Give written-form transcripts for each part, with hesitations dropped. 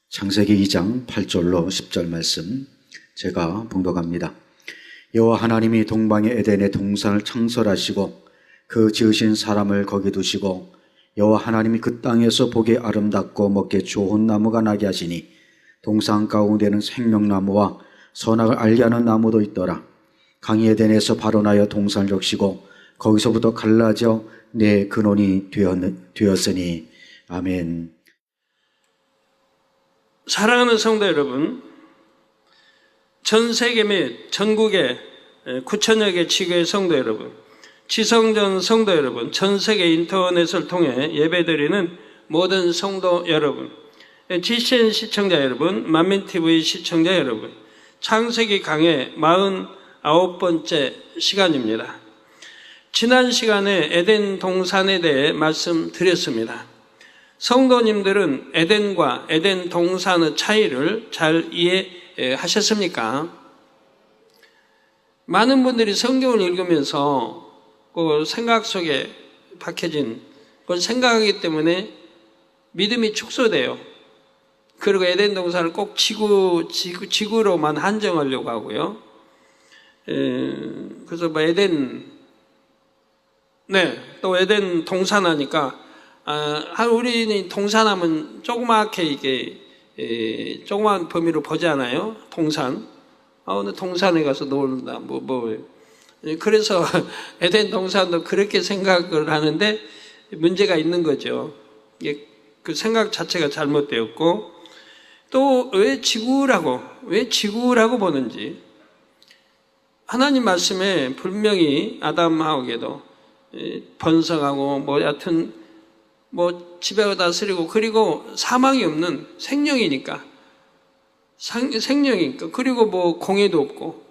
창세기 2장 8절로 10절 말씀 제가 봉독합니다. 여호와 하나님이 동방의 에덴의 동산을 창설하시고 그 지으신 사람을 거기 두시고 여호와 하나님이 그 땅에서 보기 아름답고 먹기 좋은 나무가 나게 하시니 동산 가운데는 생명나무와 선악을 알게 하는 나무도 있더라. 강이 에덴에서 발원하여 동산을 적시고 거기서부터 갈라져 내 근원이 되었으니 아멘. 사랑하는 성도 여러분, 전 세계 및 전국의 9천여 개 지교의 성도 여러분, 지성전 성도 여러분, 전 세계 인터넷을 통해 예배드리는 모든 성도 여러분, GCN 시청자 여러분, 만민TV 시청자 여러분, 창세기 강의 49번째 시간입니다. 지난 시간에 에덴 동산에 대해 말씀드렸습니다. 성도님들은 에덴과 에덴 동산의 차이를 잘 이해하셨습니까? 많은 분들이 성경을 읽으면서 그 생각 속에 박혀진 그걸 생각하기 때문에 믿음이 축소돼요. 그리고 에덴 동산을 꼭 지구로만 한정하려고 하고요. 그래서 뭐 또 에덴 동산 하니까 우리는 동산하면 조그맣게 이게 조그만 범위로 보잖아요. 동산. 오늘 동산에 가서 놀다 그래서 에덴 동산도 그렇게 생각을 하는데 문제가 있는 거죠. 그 생각 자체가 잘못되었고, 또 왜 지구라고 보는지 하나님 말씀에 분명히 아담하고도 번성하고 여하튼 지배가 다스리고, 그리고 사망이 없는 생명이니까, 그리고 공해도 없고,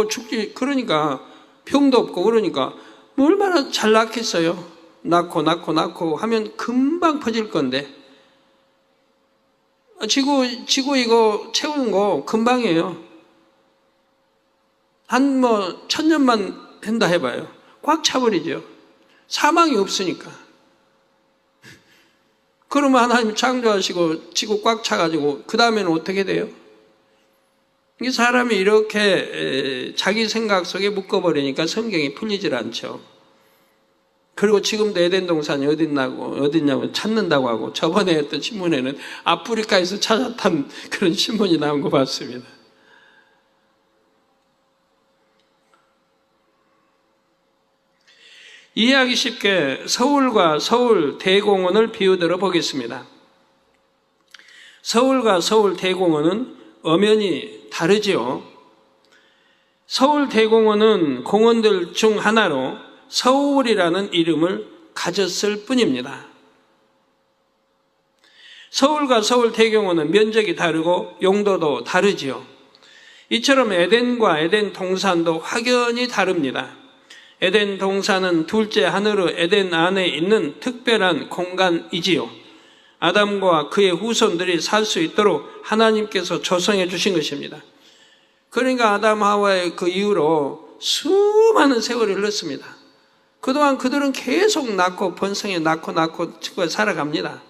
죽지, 그러니까, 병도 없고, 그러니까, 얼마나 잘 낳겠어요? 낳고 하면 금방 퍼질 건데, 지구 이거 채우는 거 금방이에요. 한 1000년만 한다 해봐요. 꽉 차버리죠. 사망이 없으니까. 그러면 하나님 창조하시고 지구 꽉 차가지고 그 다음에는 어떻게 돼요? 이 사람이 이렇게 자기 생각 속에 묶어버리니까 성경이 풀리질 않죠. 그리고 지금도 에덴 동산이 어딨냐고 찾는다고 하고, 저번에 했던 신문에는 아프리카에서 찾았던 그런 신문이 나온 거 봤습니다. 이해하기 쉽게 서울과 서울 대공원을 비유들어 보겠습니다. 서울과 서울 대공원은 엄연히 다르지요. 서울 대공원은 공원들 중 하나로 서울이라는 이름을 가졌을 뿐입니다. 서울과 서울 대공원은 면적이 다르고 용도도 다르지요. 이처럼 에덴과 에덴 동산도 확연히 다릅니다. 에덴 동산은 둘째 하늘의 에덴 안에 있는 특별한 공간이지요. 아담과 그의 후손들이 살 수 있도록 하나님께서 조성해 주신 것입니다. 그러니까 아담 하와의 그 이후로 수많은 세월이 흘렀습니다. 그동안 그들은 계속 낳고 번성해 낳고 살아갑니다.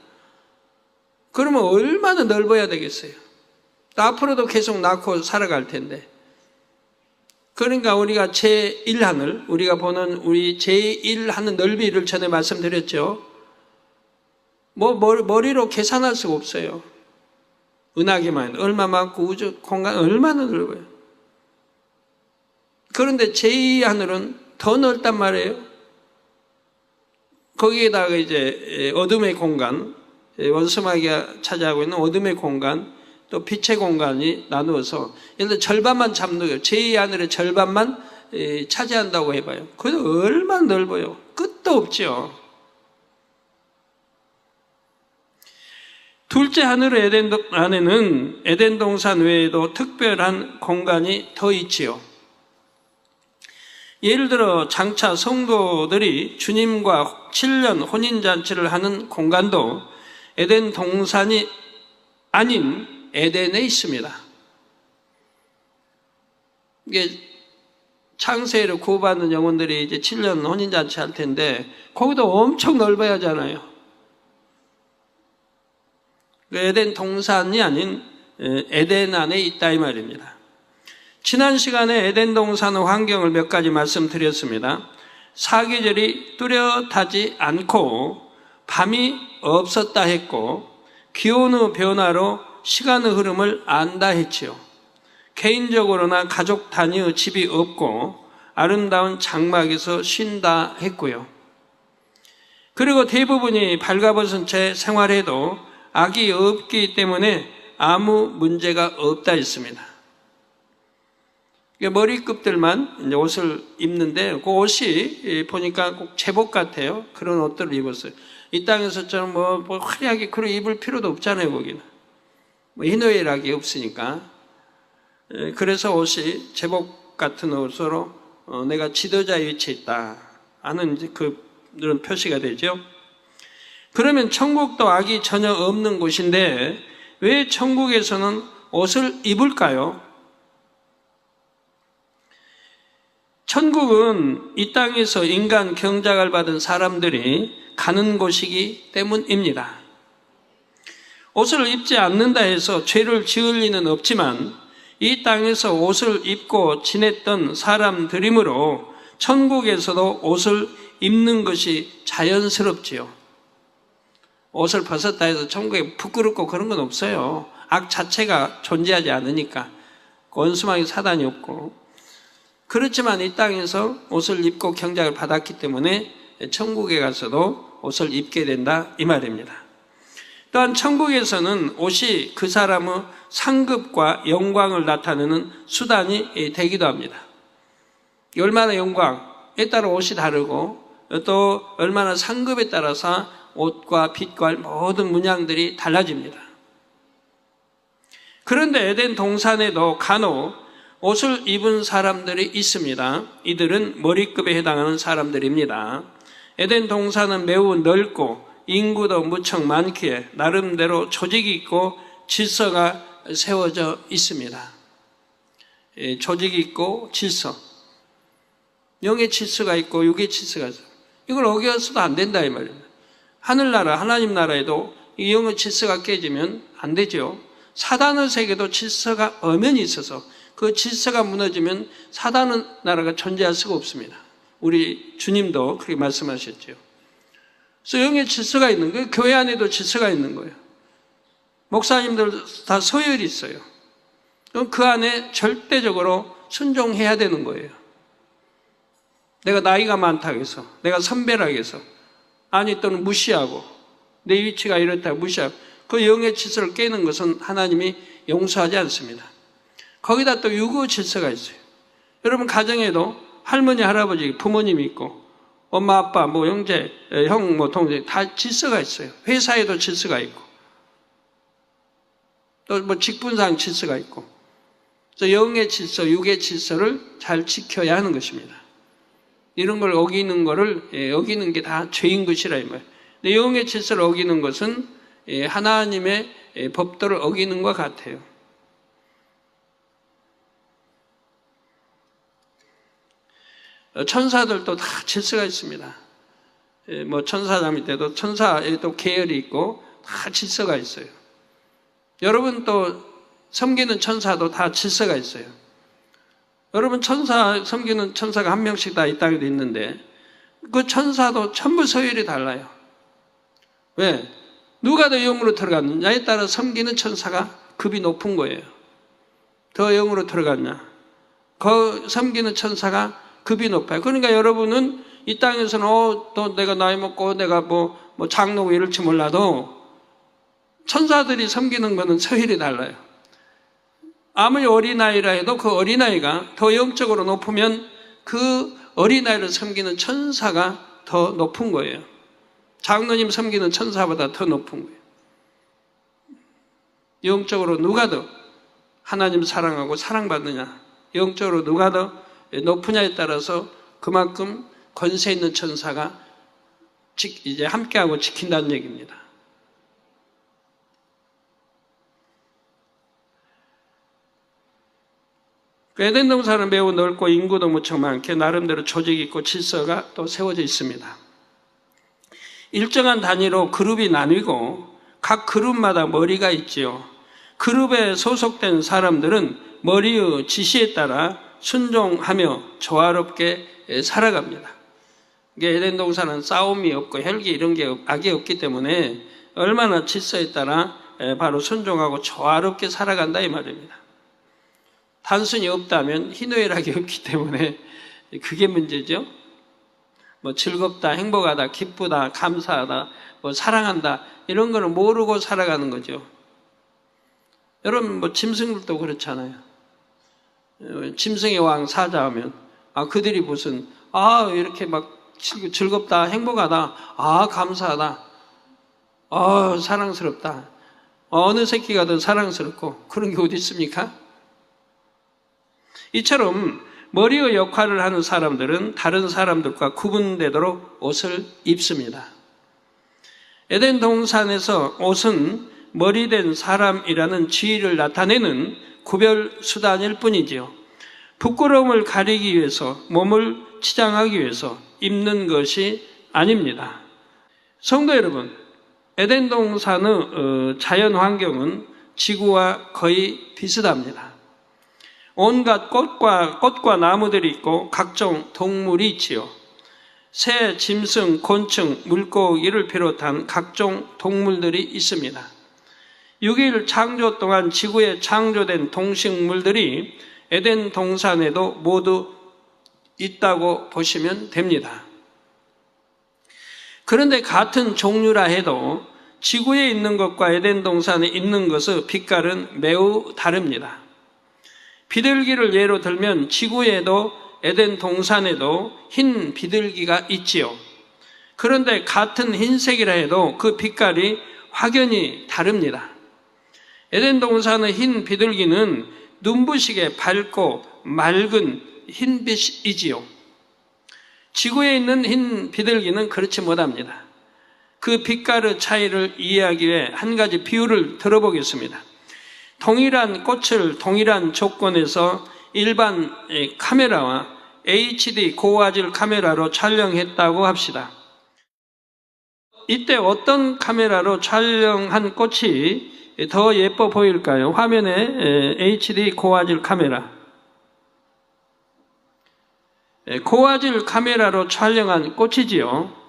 그러면 얼마나 넓어야 되겠어요? 앞으로도 계속 낳고 살아갈 텐데. 그러니까 우리가 제1하늘, 우리가 보는 우리 제1하늘 넓이를 전에 말씀드렸죠. 머리로 계산할 수가 없어요. 은하계만 얼마 많고 우주 공간 얼마나 넓어요. 그런데 제2하늘은 더 넓단 말이에요. 거기에다가 이제 어둠의 공간, 원수마귀가 차지하고 있는 어둠의 공간, 또 빛의 공간이 나누어서 예를 들어 절반만 잡는 거예요. 제2하늘의 절반만 차지한다고 해봐요. 그래도 얼마나 넓어요. 끝도 없죠. 둘째 하늘의 에덴 안에는 에덴 동산 외에도 특별한 공간이 더 있지요. 예를 들어 장차 성도들이 주님과 7년 혼인잔치를 하는 공간도 에덴 동산이 아닌 에덴에 있습니다. 이게 창세를 구원받는 영혼들이 이제 7년 혼인잔치 할 텐데 거기도 엄청 넓어야 하잖아요. 에덴 동산이 아닌 에덴 안에 있다 이 말입니다. 지난 시간에 에덴 동산의 환경을 몇 가지 말씀드렸습니다. 사계절이 뚜렷하지 않고 밤이 없었다 했고 기온의 변화로 시간의 흐름을 안다 했지요. 개인적으로나 가족 단위의 집이 없고 아름다운 장막에서 쉰다 했고요. 그리고 대부분이 발가벗은 채 생활해도 악이 없기 때문에 아무 문제가 없다 했습니다. 머리급들만 이제 옷을 입는데 그 옷이 보니까 꼭 제복 같아요. 그런 옷들을 입었어요. 이 땅에서처럼 뭐 화려하게 그런 입을 필요도 없잖아요. 거기는 희노애락이 없으니까. 그래서 옷이 제복 같은 옷으로 내가 지도자의 위치에 있다 하는 이제 그런 표시가 되죠. 그러면 천국도 악이 전혀 없는 곳인데 왜 천국에서는 옷을 입을까요? 천국은 이 땅에서 인간 경작을 받은 사람들이 가는 곳이기 때문입니다. 옷을 입지 않는다 해서 죄를 지을 리는 없지만 이 땅에서 옷을 입고 지냈던 사람들이므로 천국에서도 옷을 입는 것이 자연스럽지요. 옷을 벗었다 해서 천국에 부끄럽고 그런 건 없어요. 악 자체가 존재하지 않으니까. 원수마귀 사단이 없고. 그렇지만 이 땅에서 옷을 입고 경작을 받았기 때문에 천국에 가서도 옷을 입게 된다 이 말입니다. 또한 천국에서는 옷이 그 사람의 상급과 영광을 나타내는 수단이 되기도 합니다. 얼마나 영광에 따라 옷이 다르고 또 얼마나 상급에 따라서 옷과 빛과 모든 문양들이 달라집니다. 그런데 에덴 동산에도 간혹 옷을 입은 사람들이 있습니다. 이들은 머리급에 해당하는 사람들입니다. 에덴 동산은 매우 넓고 인구도 무척 많기에 나름대로 조직이 있고 질서가 세워져 있습니다. 조직이 있고 질서. 영의 질서가 있고 육의 질서가 있어요. 이걸 어겨서도 안 된다 이 말입니다. 하늘나라, 하나님 나라에도 이 영의 질서가 깨지면 안 되죠. 사단의 세계도 질서가 엄연히 있어서 그 질서가 무너지면 사단의 나라가 존재할 수가 없습니다. 우리 주님도 그렇게 말씀하셨죠. 그래서 영의 질서가 있는 거예요. 교회 안에도 질서가 있는 거예요. 목사님들 다 서열이 있어요. 그럼 그 안에 절대적으로 순종해야 되는 거예요. 내가 나이가 많다고 해서, 내가 선배라고 해서, 아니 또는 무시하고, 내 위치가 이렇다고 무시하고, 그 영의 질서를 깨는 것은 하나님이 용서하지 않습니다. 거기다 또 육의 질서가 있어요. 여러분 가정에도 할머니, 할아버지, 부모님이 있고 엄마, 아빠, 뭐 형제, 형, 뭐 동생 다 질서가 있어요. 회사에도 질서가 있고 또 뭐 직분상 질서가 있고 그래서 영의 질서, 육의 질서를 잘 지켜야 하는 것입니다. 이런 걸 어기는 거를 어기는 게 다 죄인 것이라 이 말이에요. 근데 영의 질서를 어기는 것은 하나님의 법도를 어기는 것 같아요. 천사들도 다 질서가 있습니다. 뭐 천사장 밑에도 천사에도 계열이 있고 다 질서가 있어요. 여러분 또 섬기는 천사도 다 질서가 있어요. 여러분 천사 섬기는 천사가 한 명씩 다 이 땅에도 있는데 그 천사도 전부 서열이 달라요. 왜? 누가 더 영으로 들어갔느냐에 따라 섬기는 천사가 급이 높은 거예요. 더 영으로 들어갔냐? 그 섬기는 천사가 급이 높아요. 그러니까 여러분은 이 땅에서는 또 내가 나이 먹고 내가 뭐 장로고 이럴지 몰라도 천사들이 섬기는 거는 서열이 달라요. 아무리 어린아이라 해도 그 어린아이가 더 영적으로 높으면 그 어린아이를 섬기는 천사가 더 높은 거예요. 장로님 섬기는 천사보다 더 높은 거예요. 영적으로 누가 더 하나님 사랑하고 사랑받느냐, 영적으로 누가 더 높으냐에 따라서 그만큼 권세 있는 천사가 이제 함께하고 지킨다는 얘기입니다. 에덴 동산은 매우 넓고 인구도 무척 많게 나름대로 조직이 있고 질서가 또 세워져 있습니다. 일정한 단위로 그룹이 나뉘고 각 그룹마다 머리가 있지요. 그룹에 소속된 사람들은 머리의 지시에 따라 순종하며 조화롭게 살아갑니다. 이게 에덴 동산은 싸움이 없고 혈기 이런 게 악이 없기 때문에 얼마나 질서에 따라 바로 순종하고 조화롭게 살아간다 이 말입니다. 단순히 없다면 희노애락이 없기 때문에 그게 문제죠. 뭐 즐겁다, 행복하다, 기쁘다, 감사하다, 뭐 사랑한다 이런 거는 모르고 살아가는 거죠. 여러분 뭐 짐승들도 그렇잖아요. 짐승의 왕 사자하면 그들이 무슨 이렇게 막 즐겁다, 행복하다, 감사하다, 사랑스럽다. 어느 새끼가 더 사랑스럽고 그런 게 어디 있습니까? 이처럼 머리의 역할을 하는 사람들은 다른 사람들과 구분되도록 옷을 입습니다. 에덴 동산에서 옷은 머리된 사람이라는 지위를 나타내는 구별 수단일 뿐이지요. 부끄러움을 가리기 위해서, 몸을 치장하기 위해서 입는 것이 아닙니다. 성도 여러분, 에덴 동산의 자연 환경은 지구와 거의 비슷합니다. 온갖 꽃과 나무들이 있고 각종 동물이 있지요. 새, 짐승, 곤충, 물고기를 비롯한 각종 동물들이 있습니다. 6일 창조 동안 지구에 창조된 동식물들이 에덴 동산에도 모두 있다고 보시면 됩니다. 그런데 같은 종류라 해도 지구에 있는 것과 에덴 동산에 있는 것의 빛깔은 매우 다릅니다. 비둘기를 예로 들면 지구에도 에덴 동산에도 흰 비둘기가 있지요. 그런데 같은 흰색이라 해도 그 빛깔이 확연히 다릅니다. 에덴 동산의 흰 비둘기는 눈부시게 밝고 맑은 흰빛이지요. 지구에 있는 흰 비둘기는 그렇지 못합니다. 그 빛깔의 차이를 이해하기 위해 한 가지 비유를 들어보겠습니다. 동일한 꽃을 동일한 조건에서 일반 카메라와 HD 고화질 카메라로 촬영했다고 합시다. 이때 어떤 카메라로 촬영한 꽃이 더 예뻐 보일까요? 화면에 HD 고화질 카메라. 고화질 카메라로 촬영한 꽃이지요.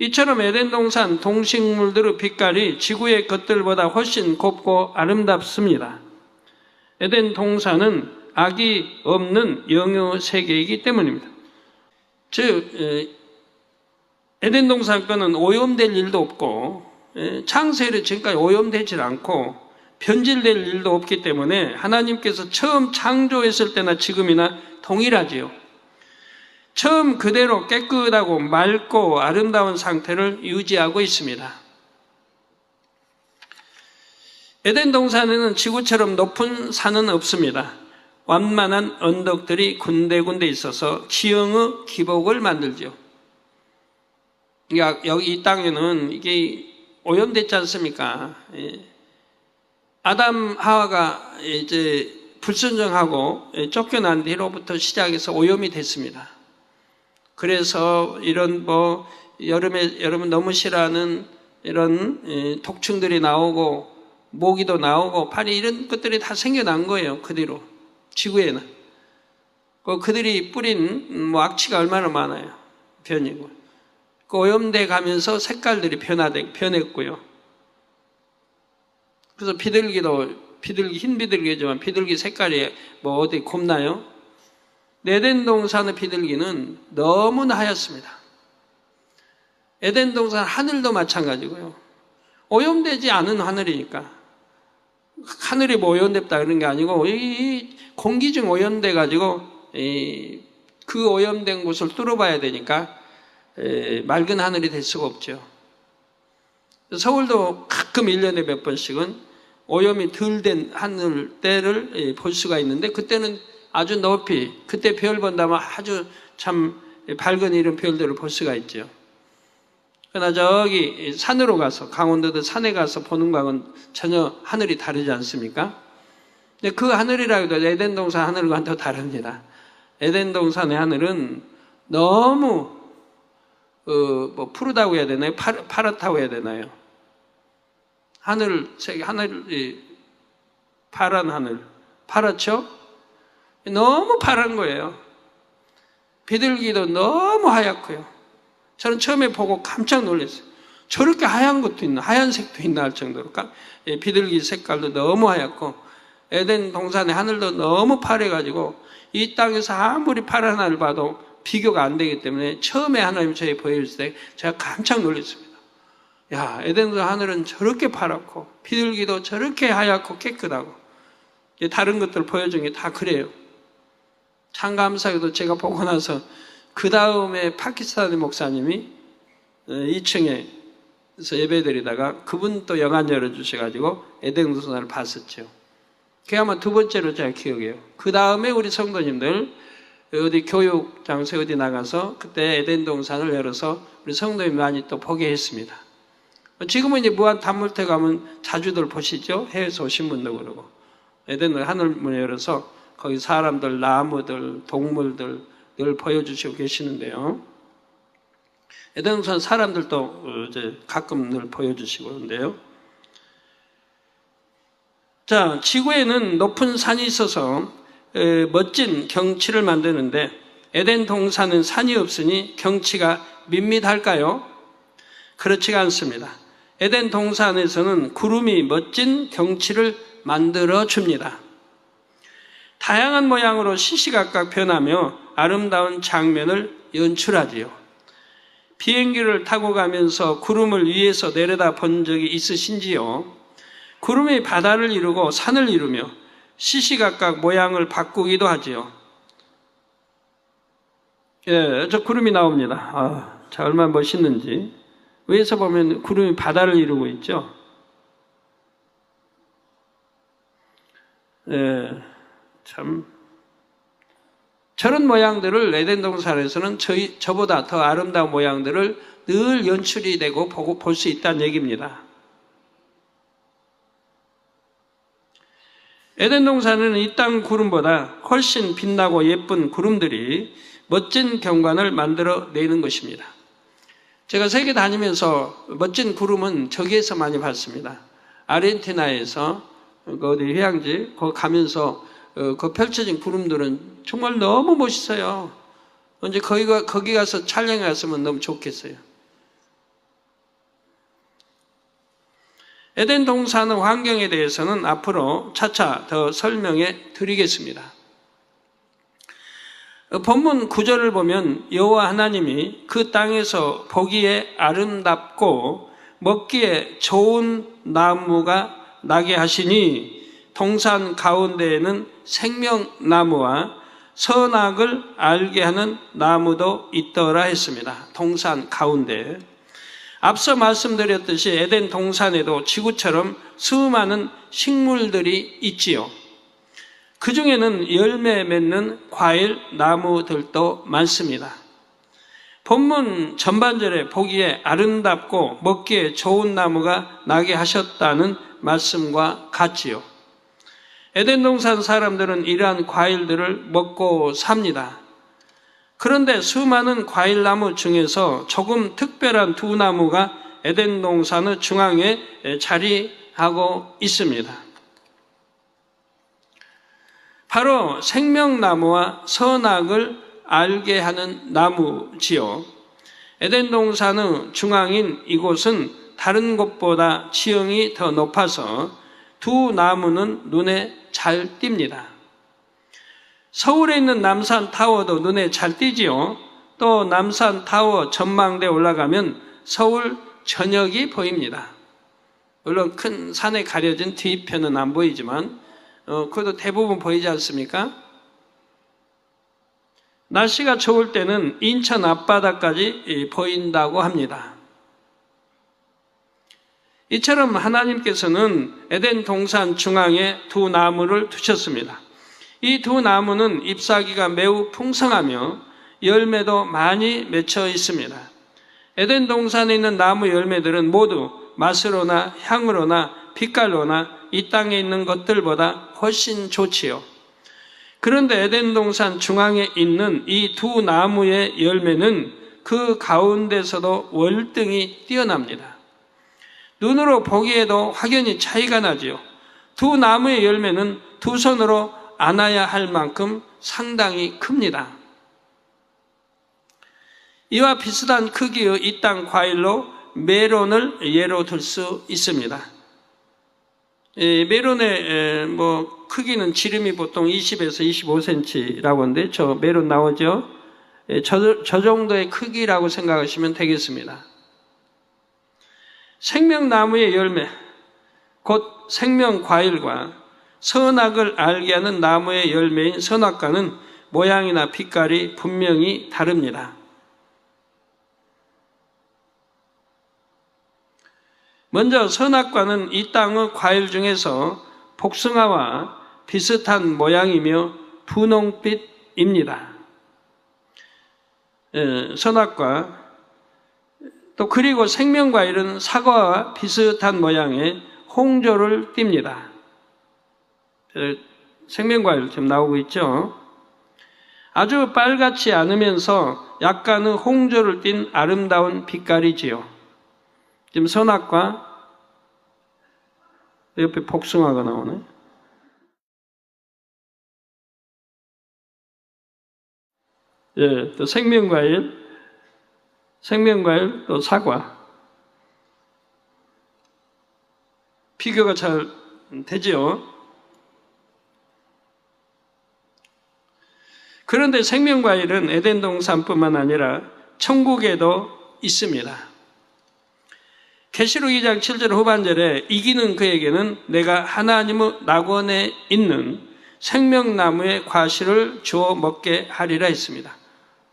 이처럼 에덴 동산 동식물들의 빛깔이 지구의 것들보다 훨씬 곱고 아름답습니다. 에덴 동산은 악이 없는 영의 세계이기 때문입니다. 즉 에덴 동산 거는 오염될 일도 없고 창세일에 지금까지 오염되질 않고 변질될 일도 없기 때문에 하나님께서 처음 창조했을 때나 지금이나 동일하지요. 처음 그대로 깨끗하고 맑고 아름다운 상태를 유지하고 있습니다. 에덴 동산에는 지구처럼 높은 산은 없습니다. 완만한 언덕들이 군데군데 있어서 지형의 기복을 만들죠. 여기 이 땅에는 이게 오염됐지 않습니까? 아담 하와가 이제 불순종하고 쫓겨난 뒤로부터 시작해서 오염이 됐습니다. 그래서 이런 여름에 여러분 너무 싫어하는 이런 독충들이 나오고 모기도 나오고 파리 이런 것들이 다 생겨난 거예요. 그 뒤로 지구에는 그들이 뿌린 악취가 얼마나 많아요. 변이고 오염돼 가면서 색깔들이 변했고요. 그래서 흰 비둘기지만 비둘기 색깔이 어디 곱나요? 에덴 동산의 비둘기는 너무나 하얗습니다. 에덴 동산 하늘도 마찬가지고요. 오염되지 않은 하늘이니까. 하늘이 오염됐다 그런 게 아니고 이 공기 중 오염돼 가지고 그 오염된 곳을 뚫어봐야 되니까 맑은 하늘이 될 수가 없죠. 서울도 가끔 1년에 몇 번씩은 오염이 덜 된 하늘 때를 볼 수가 있는데 그때는 아주 높이 그때 별 본다면 아주 참 밝은 이런 별들을 볼 수가 있죠. 그러나 저기 산으로 가서 강원도도 산에 가서 보는 거하고는 전혀 하늘이 다르지 않습니까? 근데 그 하늘이라 해도 에덴 동산 하늘과는 더 다릅니다. 에덴 동산의 하늘은 너무 푸르다고 해야 되나요? 파랗다고 해야 되나요? 하늘이 파란 하늘, 파랗죠? 너무 파란 거예요. 비둘기도 너무 하얗고요. 저는 처음에 보고 깜짝 놀랐어요. 저렇게 하얀 것도 있나, 하얀색도 있나 할 정도로 비둘기 색깔도 너무 하얗고 에덴 동산의 하늘도 너무 파래가지고 이 땅에서 아무리 파란 하늘 봐도 비교가 안 되기 때문에 처음에 하나님 저에게 보여주실 때 제가 깜짝 놀랐습니다. 야, 에덴 하늘은 저렇게 파랗고 비둘기도 저렇게 하얗고 깨끗하고 다른 것들 보여준 게 다 그래요. 참 감사하게도 제가 보고 나서 그 다음에 파키스탄의 목사님이 2층에서 예배드리다가 그분 또 영안 열어주셔가지고 에덴 동산을 봤었죠. 그게 아마 두 번째로 제가 기억해요. 그 다음에 우리 성도님들 어디 교육 장소에 어디 나가서 그때 에덴 동산을 열어서 우리 성도님 많이 또 보게 했습니다. 지금은 이제 무한 단물태 가면 자주들 보시죠. 해외에서 오신 분도 그러고 에덴 하늘문을 열어서 거기 사람들, 나무들, 동물들 늘 보여주시고 계시는데요. 에덴 동산 사람들도 이제 가끔 늘 보여주시고 그러는데요. 자, 지구에는 높은 산이 있어서 멋진 경치를 만드는데 에덴 동산은 산이 없으니 경치가 밋밋할까요? 그렇지가 않습니다. 에덴 동산에서는 구름이 멋진 경치를 만들어 줍니다. 다양한 모양으로 시시각각 변하며 아름다운 장면을 연출하지요. 비행기를 타고 가면서 구름을 위에서 내려다 본 적이 있으신지요? 구름이 바다를 이루고 산을 이루며 시시각각 모양을 바꾸기도 하지요. 예, 저 구름이 나옵니다. 자, 얼마나 멋있는지. 위에서 보면 구름이 바다를 이루고 있죠. 예, 참. 저런 모양들을 에덴 동산에서는 저보다 더 아름다운 모양들을 늘 연출이 되고 보고 볼 수 있다는 얘기입니다. 에덴 동산에는 이 땅 구름보다 훨씬 빛나고 예쁜 구름들이 멋진 경관을 만들어내는 것입니다. 제가 세계 다니면서 멋진 구름은 저기에서 많이 봤습니다. 아르헨티나에서 어디 휴양지 거기 가면서 그 펼쳐진 구름들은 정말 너무 멋있어요. 언제 거기 가서 촬영해 갔으면 너무 좋겠어요. 에덴 동산의 환경에 대해서는 앞으로 차차 더 설명해 드리겠습니다. 본문 9절을 보면 여호와 하나님이 그 땅에서 보기에 아름답고 먹기에 좋은 나무가 나게 하시니 동산 가운데에는 생명나무와 선악을 알게 하는 나무도 있더라 했습니다. 동산 가운데. 앞서 말씀드렸듯이 에덴 동산에도 지구처럼 수많은 식물들이 있지요. 그 중에는 열매 맺는 과일 나무들도 많습니다. 본문 전반절에 보기에 아름답고 먹기에 좋은 나무가 나게 하셨다는 말씀과 같지요. 에덴 동산 사람들은 이러한 과일들을 먹고 삽니다. 그런데 수많은 과일나무 중에서 조금 특별한 두 나무가 에덴 동산의 중앙에 자리하고 있습니다. 바로 생명나무와 선악을 알게 하는 나무지요. 에덴 동산의 중앙인 이곳은 다른 곳보다 지형이 더 높아서 두 나무는 눈에 잘 띕니다. 서울에 있는 남산타워도 눈에 잘 띄지요. 또 남산타워 전망대에 올라가면 서울 전역이 보입니다. 물론 큰 산에 가려진 뒤편은 안 보이지만 그래도 대부분 보이지 않습니까? 날씨가 좋을 때는 인천 앞바다까지 보인다고 합니다. 이처럼 하나님께서는 에덴 동산 중앙에 두 나무를 두셨습니다. 이 두 나무는 잎사귀가 매우 풍성하며 열매도 많이 맺혀 있습니다. 에덴 동산에 있는 나무 열매들은 모두 맛으로나 향으로나 빛깔로나 이 땅에 있는 것들보다 훨씬 좋지요. 그런데 에덴 동산 중앙에 있는 이 두 나무의 열매는 그 가운데서도 월등히 뛰어납니다. 눈으로 보기에도 확연히 차이가 나지요. 두 나무의 열매는 두 손으로 안아야 할 만큼 상당히 큽니다. 이와 비슷한 크기의 이 땅 과일로 메론을 예로 들 수 있습니다. 메론의 크기는 지름이 보통 20에서 25cm라고 하는데 저 메론 나오죠? 저 정도의 크기라고 생각하시면 되겠습니다. 생명나무의 열매, 곧 생명과일과 선악을 알게 하는 나무의 열매인 선악과는 모양이나 빛깔이 분명히 다릅니다. 먼저 선악과는 이 땅의 과일 중에서 복숭아와 비슷한 모양이며 분홍빛입니다. 선악과 또 그리고 생명과일은 사과와 비슷한 모양의 홍조를 띱니다. 생명과일 지금 나오고 있죠. 아주 빨갛지 않으면서 약간의 홍조를 띤 아름다운 빛깔이지요. 지금 선악과 옆에 복숭아가 나오네. 또 생명과일 또 사과. 비교가 잘 되죠. 그런데 생명과일은 에덴 동산뿐만 아니라 천국에도 있습니다. 계시록 2장 7절 후반절에 이기는 그에게는 내가 하나님의 낙원에 있는 생명나무의 과실을 주어 먹게 하리라 했습니다.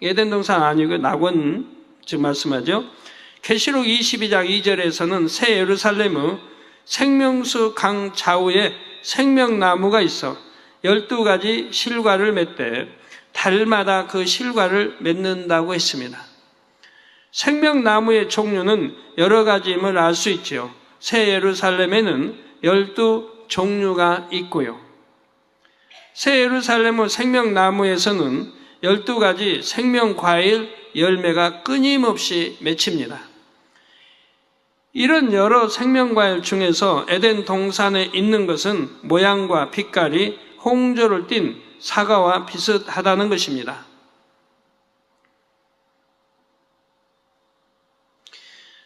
에덴 동산 아니고 낙원 즉 말씀하죠. 계시록 22장 2절에서는 새 예루살렘의 생명수 강 좌우에 생명나무가 있어 12가지 실과를 맺되 달마다 그 실과를 맺는다고 했습니다. 생명나무의 종류는 여러 가지임을 알 수 있지요. 새 예루살렘에는 12종류가 있고요. 새 예루살렘의 생명나무에서는 12가지 생명과일 열매가 끊임없이 맺힙니다. 이런 여러 생명과일 중에서 에덴 동산에 있는 것은 모양과 빛깔이 홍조를 띤 사과와 비슷하다는 것입니다.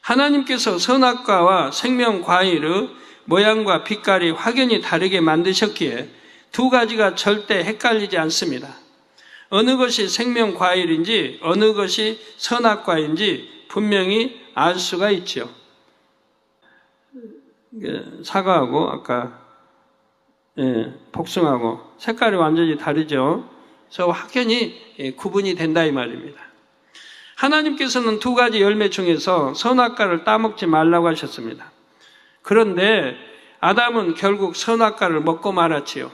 하나님께서 선악과와 생명과일의 모양과 빛깔이 확연히 다르게 만드셨기에 두 가지가 절대 헷갈리지 않습니다. 어느 것이 생명과일인지 어느 것이 선악과인지 분명히 알 수가 있죠. 사과하고 아까 복숭아하고 색깔이 완전히 다르죠. 그래서 확연히 구분이 된다 이 말입니다. 하나님께서는 두 가지 열매 중에서 선악과를 따먹지 말라고 하셨습니다. 그런데 아담은 결국 선악과를 먹고 말았지요.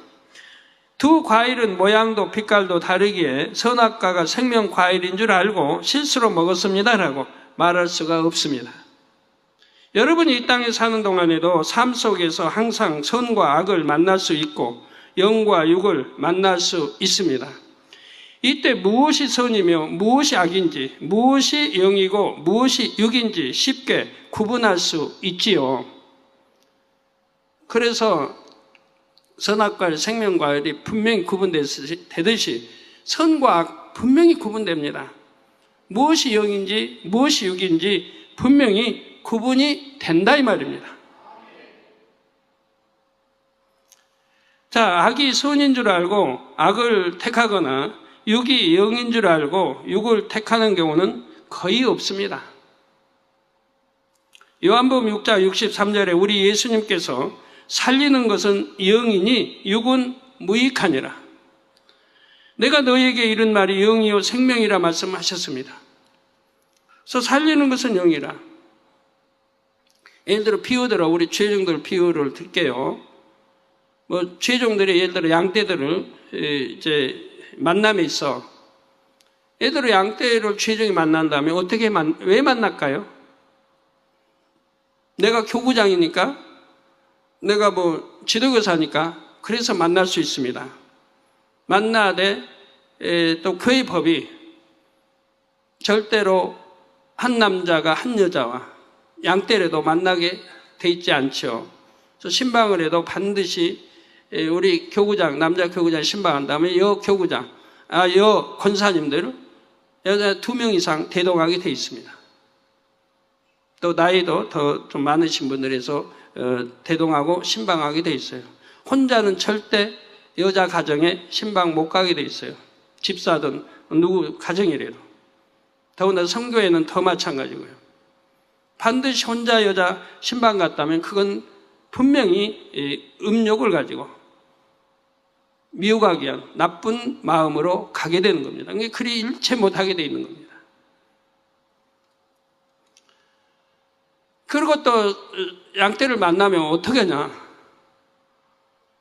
두 과일은 모양도 빛깔도 다르기에 선악과가 생명과일인 줄 알고 실수로 먹었습니다라고 말할 수가 없습니다. 여러분이 이 땅에 사는 동안에도 삶 속에서 항상 선과 악을 만날 수 있고 영과 육을 만날 수 있습니다. 이때 무엇이 선이며 무엇이 악인지, 무엇이 영이고 무엇이 육인지 쉽게 구분할 수 있지요. 그래서 선악과일, 생명과일이 분명히 구분되듯이 선과 악 분명히 구분됩니다. 무엇이 영인지 무엇이 육인지 분명히 구분이 된다 이 말입니다. 자, 악이 선인 줄 알고 악을 택하거나 육이 영인 줄 알고 육을 택하는 경우는 거의 없습니다. 요한복음 6장 63절에 우리 예수님께서 살리는 것은 영이니 육은 무익하니라. 내가 너희에게 이른 말이 영이요 생명이라 말씀하셨습니다. 그래서 살리는 것은 영이라. 예를 들어 비유대로 우리 죄종들 비유를 들게요. 죄종들이 예를 들어 양떼들을 이제 만남에 있어. 예를 들어 양떼를 죄종이 만난다면 왜 만날까요? 내가 교구장이니까, 내가 지도교사니까 그래서 만날 수 있습니다. 만나되 또 교회 법이 절대로 한 남자가 한 여자와 양떼라도 만나게 돼 있지 않죠. 그래서 신방을 해도 반드시 우리 교구장, 남자 교구장 신방한 다음에 여 교구장, 여 권사님들 여자 2명 이상 대동하게 돼 있습니다. 또 나이도 더 좀 많으신 분들에서 대동하고 신방하게 돼 있어요. 혼자는 절대 여자 가정에 신방 못 가게 돼 있어요. 집사든 누구 가정이라도. 더군다나 성교회는 더 마찬가지고요. 반드시 혼자 여자 신방 갔다면 그건 분명히 음욕을 가지고 미혹하기 위한 나쁜 마음으로 가게 되는 겁니다. 그리 일체 못하게 돼 있는 겁니다. 그리고 또 양떼를 만나면 어떻게 하냐?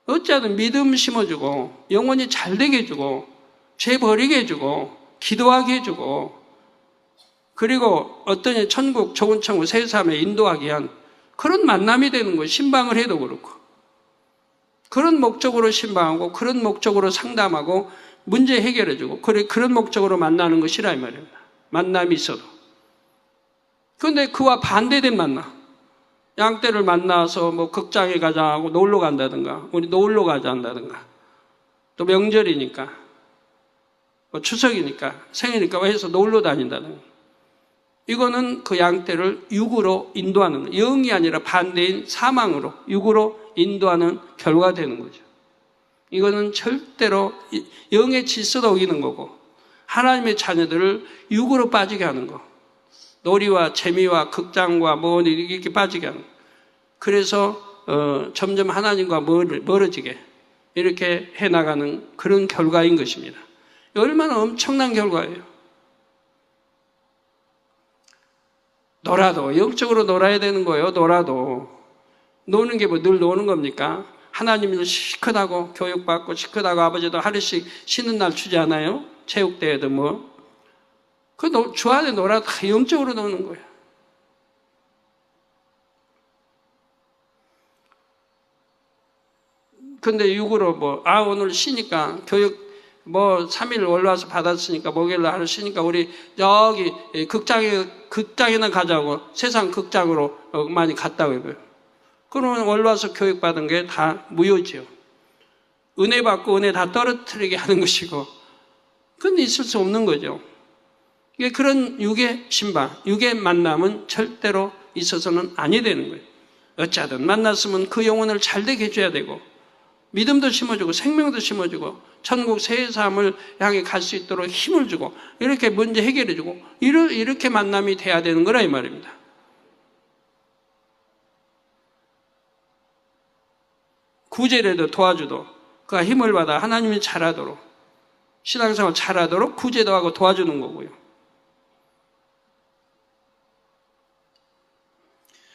어찌하든 믿음 심어주고 영혼이 잘 되게 해주고 죄 버리게 해주고 기도하게 해주고 그리고 어떤 천국 좋은 천국 새 삶에 인도하기 위한 그런 만남이 되는 거예요. 신방을 해도 그렇고 그런 목적으로 신방하고 그런 목적으로 상담하고 문제 해결해주고 그런 목적으로 만나는 것이라 이 말입니다. 만남이 있어도. 그런데 그와 반대된 만남. 양떼를 만나서 뭐 극장에 가자 하고 놀러 간다든가 우리 놀러 가자 한다든가 또 명절이니까 뭐 추석이니까 생일이니까 해서 놀러 다닌다든가 이거는 그 양떼를 육으로 인도하는 거예요. 영이 아니라 반대인 사망으로 육으로 인도하는 결과가 되는 거죠. 이거는 절대로 영의 질서도 어기는 거고 하나님의 자녀들을 육으로 빠지게 하는 거. 놀이와 재미와 극장과 뭐 이렇게 빠지게 하는 거. 그래서 점점 하나님과 멀어지게 이렇게 해나가는 그런 결과인 것입니다. 얼마나 엄청난 결과예요. 놀아도 영적으로 놀아야 되는 거예요. 놀아도 노는 게 뭐 늘 노는 겁니까? 하나님은 시크하고 교육받고 시크하고 아버지도 하루씩 쉬는 날 주지 않아요? 체육대회도 뭐 주 안에 놀아도 다 영적으로 노는 거예요. 근데 육으로 오늘 쉬니까 교육 3일 올라와서 받았으니까 목요일날 하루 쉬니까 우리 저기 극장이나 가자고 세상 극장으로 많이 갔다고 해요. 그러면 올라와서 교육받은 게 다 무효지요. 은혜 받고 은혜 다 떨어뜨리게 하는 것이고 그건 있을 수 없는 거죠. 그런 육의 신방, 육의 만남은 절대로 있어서는 아니 되는 거예요. 어찌하든 만났으면 그 영혼을 잘되게 해줘야 되고 믿음도 심어주고 생명도 심어주고 천국 새 삶을 향해 갈 수 있도록 힘을 주고 이렇게 문제 해결해주고 이렇게 만남이 돼야 되는 거라 이 말입니다. 구제라도 도와주도 그가 힘을 받아 하나님이 잘하도록 신앙생활 잘하도록 구제도 하고 도와주는 거고요.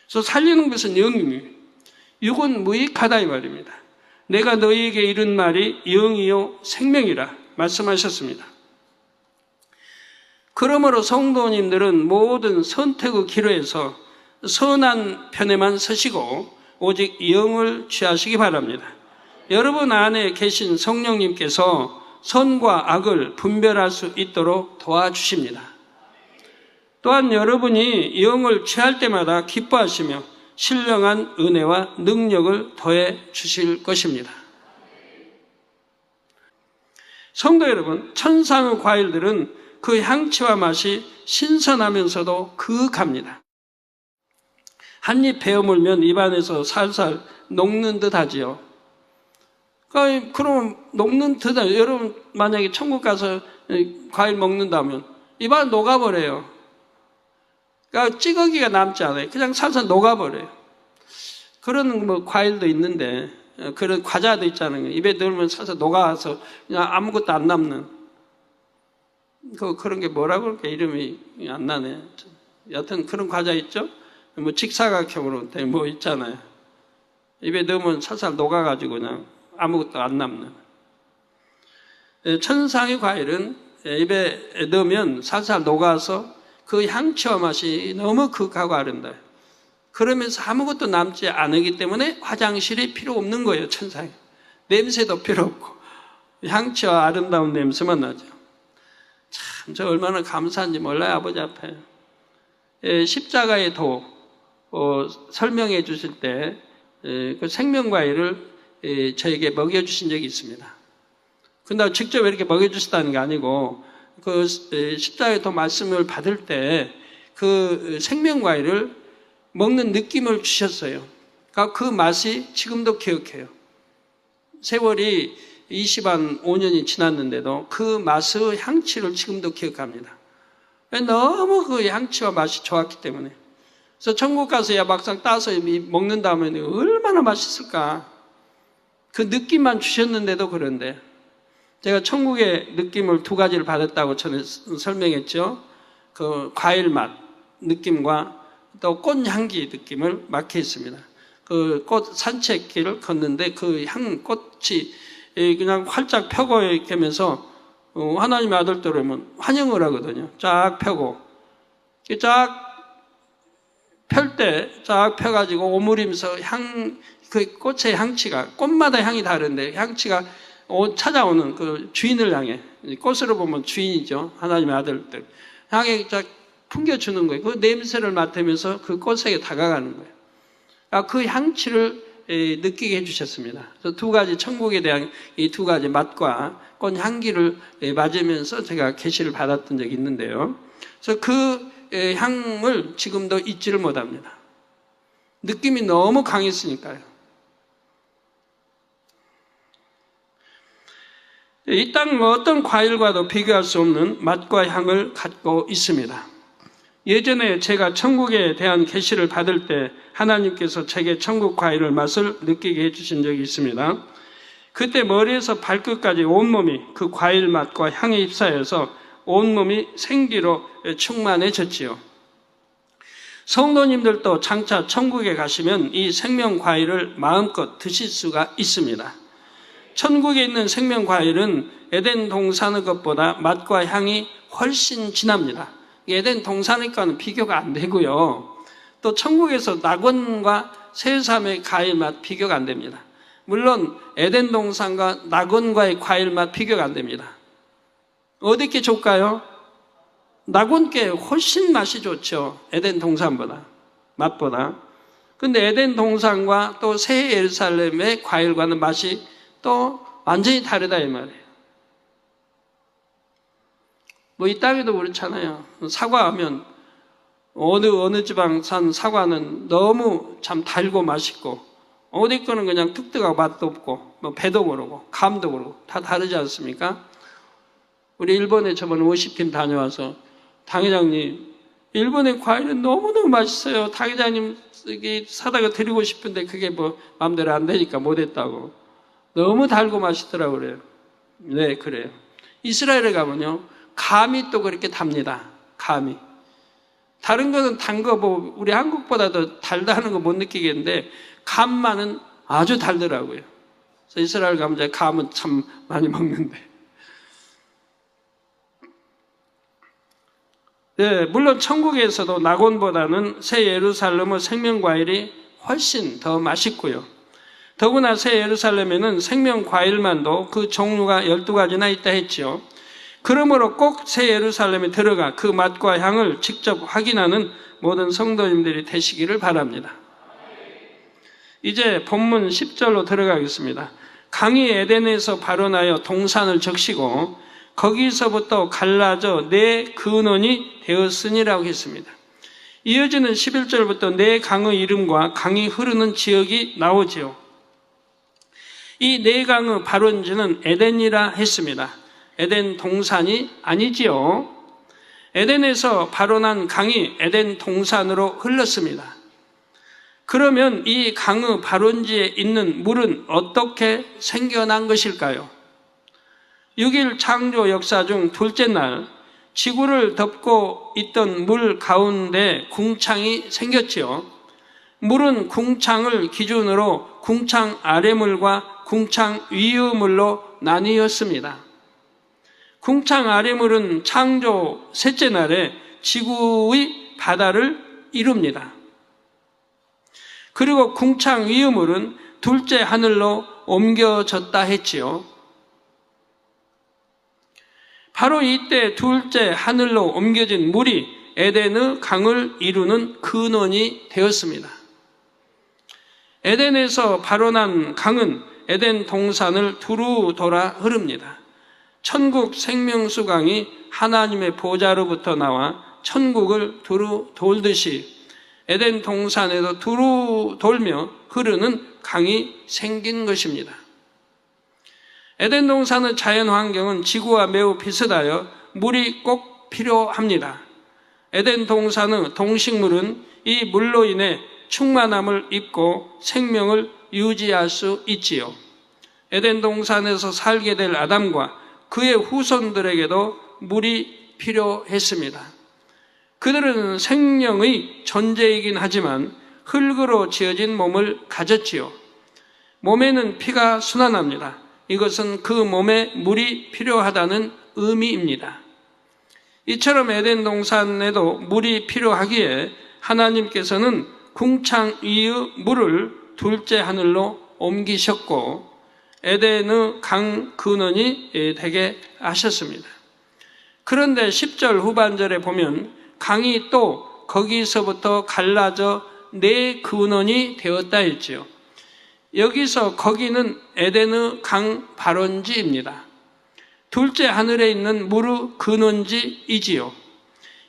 그래서 살리는 것은 영이며 육은 무익하다 이 말입니다. 내가 너희에게 이른 말이 영이요 생명이라 말씀하셨습니다. 그러므로 성도님들은 모든 선택의 기로에서 선한 편에만 서시고 오직 영을 취하시기 바랍니다. 여러분 안에 계신 성령님께서 선과 악을 분별할 수 있도록 도와주십니다. 또한 여러분이 영을 취할 때마다 기뻐하시며 신령한 은혜와 능력을 더해 주실 것입니다. 성도 여러분, 천상의 과일들은 그 향취와 맛이 신선하면서도 그윽합니다. 한 입 베어 물면 입안에서 살살 녹는 듯 하지요. 그럼 녹는 듯 하죠. 여러분 만약에 천국 가서 과일 먹는다면 입안 녹아버려요. 그러니까 찌꺼기가 남지 않아요. 그냥 살살 녹아버려요. 그런 과일도 있는데 그런 과자도 있잖아요. 입에 넣으면 살살 녹아서 그냥 아무것도 안 남는 그런 게 뭐라고 그럴까 이름이 안 나네. 여하튼 그런 과자 있죠. 직사각형으로 된 있잖아요. 입에 넣으면 살살 녹아가지고 그냥 아무것도 안 남는. 천상의 과일은 입에 넣으면 살살 녹아서 그 향취와 맛이 너무 극하고 아름다워요. 그러면서 아무것도 남지 않기 때문에 화장실이 필요 없는 거예요. 천상에. 냄새도 필요 없고 향취와 아름다운 냄새만 나죠. 참 저 얼마나 감사한지 몰라요. 아버지 앞에. 십자가의 도 설명해 주실 때 그 생명과일을 저에게 먹여주신 적이 있습니다. 근데 직접 이렇게 먹여주셨다는 게 아니고 그 십자가의 도 말씀을 받을 때 그 생명과일을 먹는 느낌을 주셨어요. 그러니까 그 맛이 지금도 기억해요. 세월이 25년이 지났는데도 그 맛의 향취를 지금도 기억합니다. 너무 그 향취와 맛이 좋았기 때문에. 그래서 천국 가서 막상 따서 먹는다면 얼마나 맛있을까. 그 느낌만 주셨는데도 그런데 제가 천국의 느낌을 두 가지를 받았다고 전에 설명했죠. 그 과일 맛 느낌과 또 꽃향기 느낌을 맡게 했습니다. 그 꽃 산책길을 걷는데 그 꽃이 그냥 활짝 펴고 이렇게 하면서 하나님의 아들들이면 환영을 하거든요. 쫙 펴고 쫙 펼 때 쫙 펴가지고 오므리면서 그 꽃의 향취가 꽃마다 향이 다른데 향취가 찾아오는 그 주인을 향해 꽃으로 보면 주인이죠. 하나님의 아들들 향에 쫙 풍겨주는 거예요. 그 냄새를 맡으면서 그 꽃에게 다가가는 거예요. 그 향취를 느끼게 해주셨습니다. 그래서 두 가지 천국에 대한 이 두 가지 맛과 꽃 향기를 맞으면서 제가 계시를 받았던 적이 있는데요. 그래서 그 향을 지금도 잊지를 못합니다. 느낌이 너무 강했으니까요. 이 땅 어떤 과일과도 비교할 수 없는 맛과 향을 갖고 있습니다. 예전에 제가 천국에 대한 계시를 받을 때 하나님께서 제게 천국 과일의 맛을 느끼게 해주신 적이 있습니다. 그때 머리에서 발끝까지 온몸이 그 과일 맛과 향에 휩싸여서 온몸이 생기로 충만해졌지요. 성도님들도 장차 천국에 가시면 이 생명 과일을 마음껏 드실 수가 있습니다. 천국에 있는 생명 과일은 에덴 동산의 것보다 맛과 향이 훨씬 진합니다. 에덴 동산과는 비교가 안 되고요. 또 천국에서 낙원과 새삼의 과일 맛 비교가 안 됩니다. 물론 에덴 동산과 낙원과의 과일 맛 비교가 안 됩니다. 어디께 좋을까요? 낙원께 훨씬 맛이 좋죠. 에덴 동산보다, 맛보다. 근데 에덴 동산과 또 새 예루살렘의 과일과는 맛이 또 완전히 다르다 이 말이에요. 뭐 이 땅에도 그렇잖아요. 사과하면 어느 지방 산 사과는 너무 참 달고 맛있고 어디 거는 그냥 뚝뚝하고 맛도 없고 뭐 배도 모르고 감도 모르고 다 다르지 않습니까? 우리 일본에 저번에 50팀 다녀와서 당회장님 일본의 과일은 너무너무 맛있어요. 당회장님 사다가 드리고 싶은데 그게 뭐 마음대로 안 되니까 못했다고. 너무 달고 맛있더라고 그래요. 네, 그래요. 이스라엘에 가면요 감이 또 그렇게 답니다. 감이. 다른 거는 단 거 뭐 우리 한국보다 더 달다는 거 못 느끼겠는데 감만은 아주 달더라고요. 그래서 이스라엘 가면 이제 감은 참 많이 먹는데. 네, 물론 천국에서도 낙원보다는 새 예루살렘의 생명과일이 훨씬 더 맛있고요. 더구나 새 예루살렘에는 생명과일만도 그 종류가 12가지나 있다 했지요. 그러므로 꼭 새 예루살렘에 들어가 그 맛과 향을 직접 확인하는 모든 성도님들이 되시기를 바랍니다. 이제 본문 10절로 들어가겠습니다. 강이 에덴에서 발원하여 동산을 적시고 거기서부터 갈라져 네 근원이 되었으니라고 했습니다. 이어지는 11절부터 네 강의 이름과 강이 흐르는 지역이 나오지요. 이 네 강의 발원지는 에덴이라 했습니다. 에덴 동산이 아니지요. 에덴에서 발원한 강이 에덴 동산으로 흘렀습니다. 그러면 이 강의 발원지에 있는 물은 어떻게 생겨난 것일까요? 6일 창조 역사 중 둘째 날 지구를 덮고 있던 물 가운데 궁창이 생겼지요. 물은 궁창을 기준으로 궁창 아래물과 궁창 위의 물로 나뉘었습니다. 궁창 아래물은 창조 셋째 날에 지구의 바다를 이룹니다. 그리고 궁창 위의 물은 둘째 하늘로 옮겨졌다 했지요. 바로 이때 둘째 하늘로 옮겨진 물이 에덴의 강을 이루는 근원이 되었습니다. 에덴에서 발원한 강은 에덴 동산을 두루 돌아 흐릅니다. 천국 생명수강이 하나님의 보좌로부터 나와 천국을 두루 돌듯이 에덴 동산에도 두루 돌며 흐르는 강이 생긴 것입니다. 에덴 동산의 자연 환경은 지구와 매우 비슷하여 물이 꼭 필요합니다. 에덴 동산의 동식물은 이 물로 인해 충만함을 입고 생명을 유지할 수 있지요. 에덴 동산에서 살게 될 아담과 그의 후손들에게도 물이 필요했습니다. 그들은 생명의 존재이긴 하지만 흙으로 지어진 몸을 가졌지요. 몸에는 피가 순환합니다. 이것은 그 몸에 물이 필요하다는 의미입니다. 이처럼 에덴 동산에도 물이 필요하기에 하나님께서는 궁창 위의 물을 둘째 하늘로 옮기셨고 에덴의 강 근원이 되게 하셨습니다. 그런데 10절 후반절에 보면 강이 또 거기서부터 갈라져 네 근원이 되었다 했지요. 여기서 거기는 에덴의 강 발원지입니다. 둘째 하늘에 있는 물의 근원지이지요.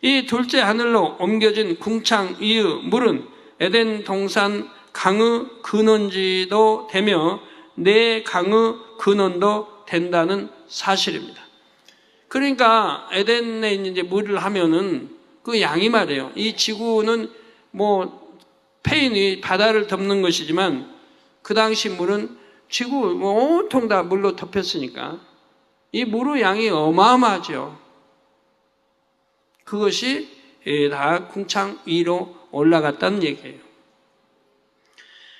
이 둘째 하늘로 옮겨진 궁창 위의 물은 에덴 동산 강의 근원지도 되며 네 강의 근원도 된다는 사실입니다. 그러니까 에덴에 이제 물을 하면은 그 양이 말이에요. 이 지구는 뭐 페인이 바다를 덮는 것이지만 그 당시 물은 지구 온통 다 물로 덮였으니까 이 물의 양이 어마어마하죠. 그것이 다 궁창 위로 올라갔다는 얘기예요.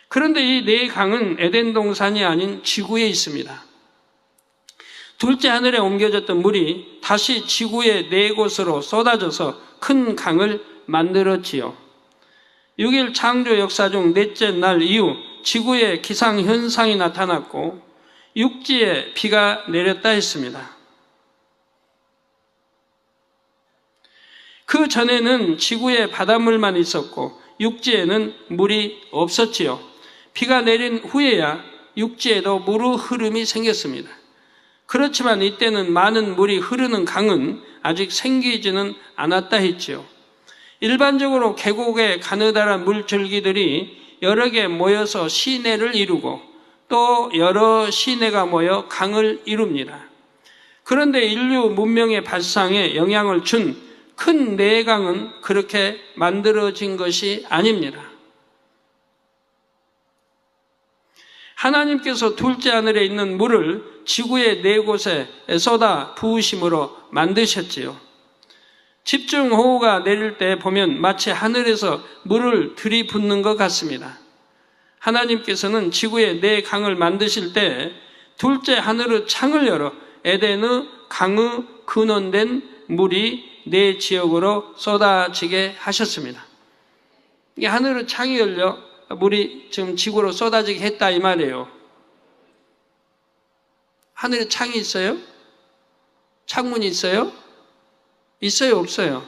그런데 이 네 강은 에덴 동산이 아닌 지구에 있습니다. 둘째 하늘에 옮겨졌던 물이 다시 지구의 네 곳으로 쏟아져서 큰 강을 만들었지요. 6일 창조 역사 중 넷째 날 이후 지구에 기상현상이 나타났고 육지에 비가 내렸다 했습니다. 그 전에는 지구에 바닷물만 있었고 육지에는 물이 없었지요. 비가 내린 후에야 육지에도 물의 흐름이 생겼습니다. 그렇지만 이때는 많은 물이 흐르는 강은 아직 생기지는 않았다 했지요. 일반적으로 계곡의 가느다란 물줄기들이 여러 개 모여서 시내를 이루고 또 여러 시내가 모여 강을 이룹니다. 그런데 인류 문명의 발상에 영향을 준 큰 네 강은 그렇게 만들어진 것이 아닙니다. 하나님께서 둘째 하늘에 있는 물을 지구의 네 곳에 쏟아 부으심으로 만드셨지요. 집중호우가 내릴 때 보면 마치 하늘에서 물을 들이붓는 것 같습니다. 하나님께서는 지구의 네 강을 만드실 때 둘째 하늘의 창을 열어 에덴의 강의 근원된 물이 네 지역으로 쏟아지게 하셨습니다. 이게 하늘의 창이 열려 물이 지금 지구로 쏟아지게 했다 이 말이에요. 하늘에 창이 있어요? 창문이 있어요? 있어요, 없어요?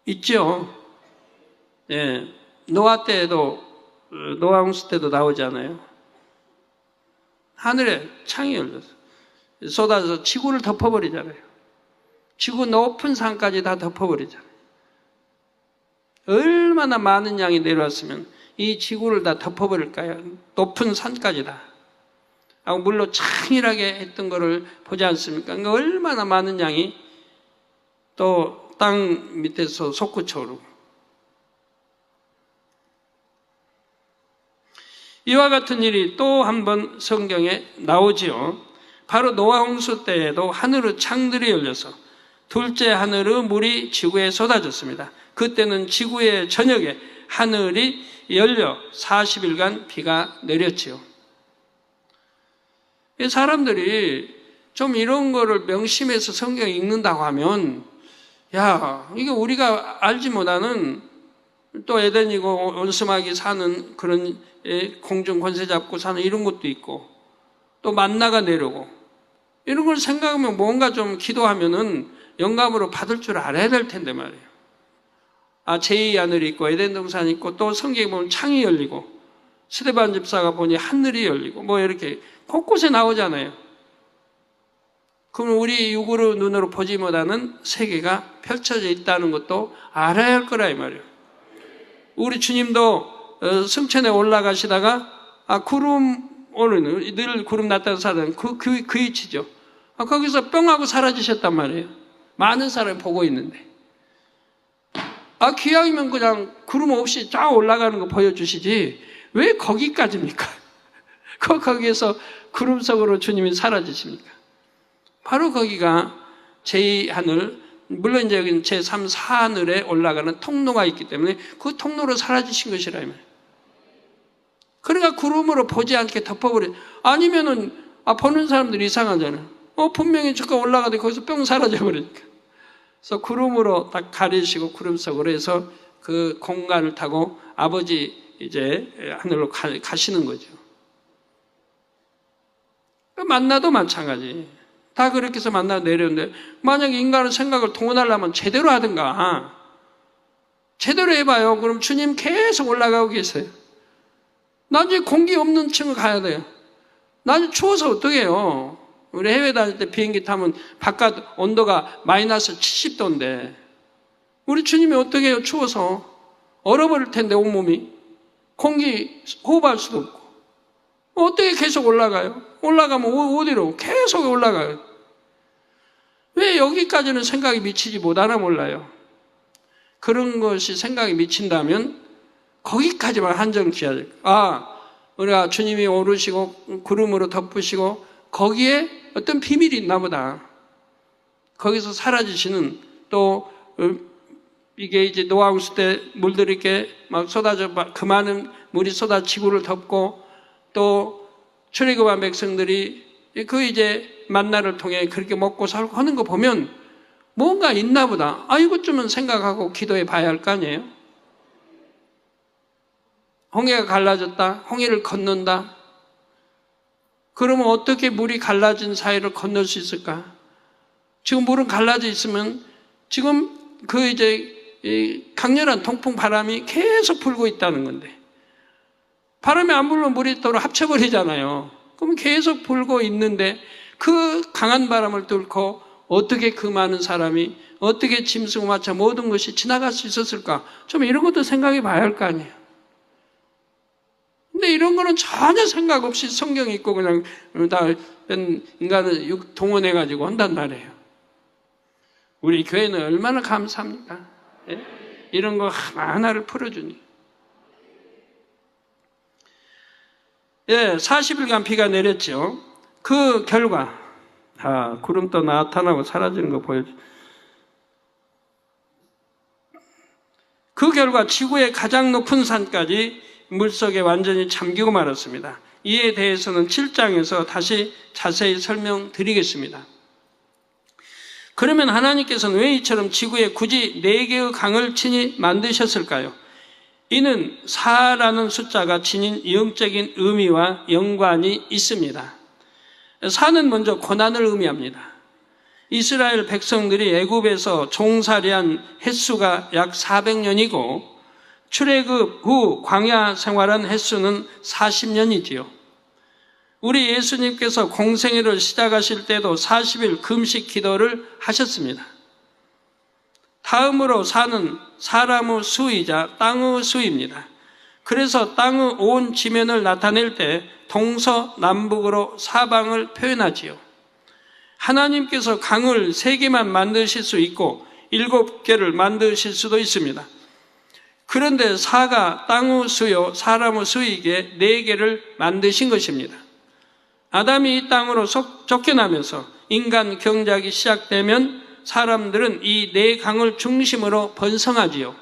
있죠. 예. 노아 때도, 노아 홍수 때도 나오잖아요. 하늘에 창이 열려서 쏟아져서 지구를 덮어버리잖아요. 지구 높은 산까지 다 덮어버리잖아요. 얼마나 많은 양이 내려왔으면 이 지구를 다 덮어버릴까요? 높은 산까지 다. 물로 창일하게 했던 것을 보지 않습니까? 그러니까 얼마나 많은 양이 또 땅 밑에서 솟구쳐 오르고. 이와 같은 일이 또 한 번 성경에 나오지요. 바로 노아 홍수 때에도 하늘의 창들이 열려서 둘째 하늘의 물이 지구에 쏟아졌습니다. 그때는 지구의 저녁에 하늘이 열려 40일간 비가 내렸지요. 사람들이 좀 이런 거를 명심해서 성경 읽는다고 하면 야, 이게 우리가 알지 못하는 또 에덴이고 원수막이 사는 그런 공중 권세 잡고 사는 이런 것도 있고 또 만나가 내려오고 이런 걸 생각하면 뭔가 좀 기도하면은 영감으로 받을 줄 알아야 될 텐데 말이에요. 제2 하늘이 있고 에덴 동산이 있고 또 성경에 보면 창이 열리고 스데반 집사가 보니 하늘이 열리고 뭐 이렇게 곳곳에 나오잖아요. 그럼 우리 육으로 눈으로 보지 못하는 세계가 펼쳐져 있다는 것도 알아야 할 거라 이 말이에요. 우리 주님도 승천에 올라가시다가 구름 오는 늘 구름 났다는 사람 그 위치죠. 거기서 뿅 하고 사라지셨단 말이에요. 많은 사람이 보고 있는데 기왕이면 그냥 구름 없이 쫙 올라가는 거 보여주시지 왜 거기까지입니까? 거기에서 구름 속으로 주님이 사라지십니까? 바로 거기가 제2하늘, 물론 이제 여기는 제3, 4하늘에 올라가는 통로가 있기 때문에 그 통로로 사라지신 것이라 이 말이에요. 그러니까 구름으로 보지 않게 덮어버려. 아니면은 보는 사람들이 이상하잖아요. 분명히 저거 올라가도 거기서 뿅 사라져버리니까. 그래서 구름으로 딱 가리시고 구름 속으로 해서 그 공간을 타고 아버지 이제 하늘로 가시는 거죠. 만나도 마찬가지. 다 그렇게 해서 만나 내려오는데 만약에 인간은 생각을 동원하려면 제대로 하든가. 제대로 해봐요. 그럼 주님 계속 올라가고 계세요. 나중에 공기 없는 층을 가야 돼요. 나중에 추워서 어떻게 해요? 우리 해외 다닐 때 비행기 타면 바깥 온도가 마이너스 70도인데 우리 주님이 어떻게 해요? 추워서 얼어버릴 텐데 온몸이 공기 호흡할 수도 없고 어떻게 계속 올라가요? 올라가면 어디로? 계속 올라가요. 왜 여기까지는 생각이 미치지 못하나 몰라요. 그런 것이 생각이 미친다면 거기까지만 한정 지어야 돼요. 우리가 주님이 오르시고 구름으로 덮으시고 거기에 어떤 비밀이 있나 보다. 거기서 사라지시는 또 이게 이제 노아우스 때 물들이 이렇게 막 쏟아져 그 많은 물이 쏟아 지구를 덮고 또 출애굽한 백성들이 그 이제 만나를 통해 그렇게 먹고 살고 하는 거 보면 뭔가 있나 보다. 이것쯤은 생각하고 기도해 봐야 할 거 아니에요? 홍해가 갈라졌다. 홍해를 건넌다. 그러면 어떻게 물이 갈라진 사이를 건널 수 있을까? 지금 물은 갈라져 있으면 지금 그 이제 강렬한 통풍 바람이 계속 불고 있다는 건데 바람이 안 불면 물이 또 합쳐버리잖아요. 그럼 계속 불고 있는데 그 강한 바람을 뚫고 어떻게 그 많은 사람이 어떻게 짐승 마차 모든 것이 지나갈 수 있었을까? 좀 이런 것도 생각해 봐야 할 거 아니에요. 근데 이런 거는 전혀 생각 없이 성경 읽고 그냥 다 인간을 동원해가지고 한단 말이에요. 우리 교회는 얼마나 감사합니까? 예? 이런 거 하나를 풀어주니. 40일간 비가 내렸죠. 그 결과, 구름 또 나타나고 사라지는 거 보여줘. 그 결과 지구의 가장 높은 산까지 물속에 완전히 잠기고 말았습니다. 이에 대해서는 7장에서 다시 자세히 설명드리겠습니다. 그러면 하나님께서는 왜 이처럼 지구에 굳이 4개의 강을 친히 만드셨을까요? 이는 4라는 숫자가 지닌 영적인 의미와 연관이 있습니다. 4는 먼저 고난을 의미합니다. 이스라엘 백성들이 애굽에서 종살이한 횟수가 약 400년이고 출애굽 후 광야 생활한 횟수는 40년이지요. 우리 예수님께서 공생애를 시작하실 때도 40일 금식 기도를 하셨습니다. 다음으로 사는 사람의 수이자 땅의 수입니다. 그래서 땅의 온 지면을 나타낼 때 동서남북으로 사방을 표현하지요. 하나님께서 강을 3개만 만드실 수 있고 7개를 만드실 수도 있습니다. 그런데 4가 땅의 수요 사람의 수이기에 4개를 만드신 것입니다. 아담이 이 땅으로 쫓겨나면서 인간 경작이 시작되면 사람들은 이 4강을 중심으로 번성하지요.